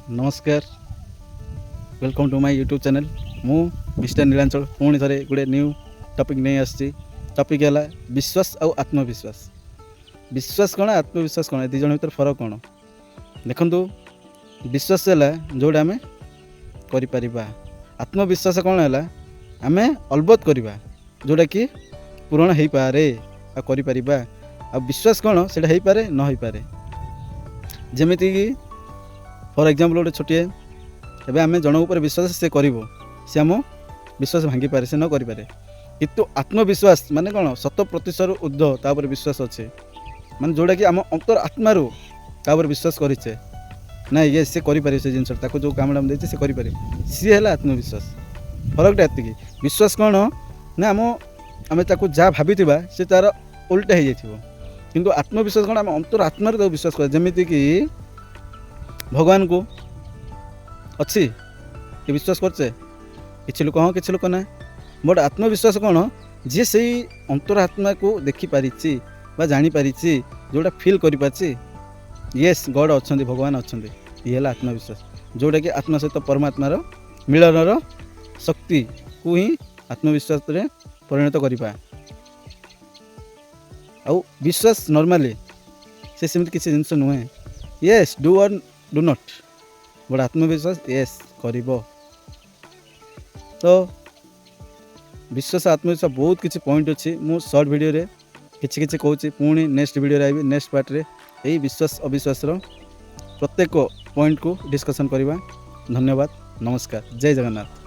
नमस्कार welcome to my YouTube channel मु mister Nilanchal पुणी थे गोटे न्यू टॉपिक नहीं आसी टॉपिक है विश्वास और आत्मविश्वास। विश्वास कौन आत्मविश्वास कौन दी जन भर फरक कौन देखु। विश्वास है जोड़ा आम कर आत्मविश्वास कौन है आम अलबत करवा जोड़ा कि पूरण हो पारे आ विश्वास कौन से हो पारे न हो पारे। जमीती कि फॉर एग्जांपल गोटे छोटे एवं आम जन उपर विश्वास से कर सी आम विश्वास भांगी पारे से न करें किंतु आत्मविश्वास माने कौन 100% ऊर्ध्व तापर विश्वास अच्छे माने जोड़ा कि आम अंतर आत्मार तापर विश्वास करे ना ये सी करें से जिन जो काम देते सी करें सी है आत्मविश्वास। फरकटा एति विश्वास कौन ना आम आम जहाँ भाभी से तार उल्टा हो जाए किंतु आत्मविश्वास कौन आम अंतर आत्मार विश्वास कर जमीती कि भगवान को अच्छी ये विश्वास करचे किसी लोक हाँ किसी लोक ना बट आत्मविश्वास कौन जी से अंतरात्मा को देखिपारी जानीपारी जोटा फिल करें येस गॉड अच्छा भगवान अच्छा ये है आत्मविश्वास जोटा कि आत्मा सहित परमात्मार मिलनर शक्ति को ही आत्मविश्वास परिणत करवा। आउ विश्वास नॉर्मली से सेमती किसी जिनस नुहे येस डू और डू नॉट बट आत्मविश्वास येस कर। तो विश्वास आत्मविश्वास बहुत किसी पॉइंट अच्छी मु शॉर्ट वीडियो रे किछि कहूँ पुणी नेक्स्ट वीडियो रे आइबी नेक्स्ट पार्ट रे यही विश्वास अविश्वास प्रत्येक पॉइंट को डिस्कशन करवा। धन्यवाद नमस्कार जय जगन्नाथ।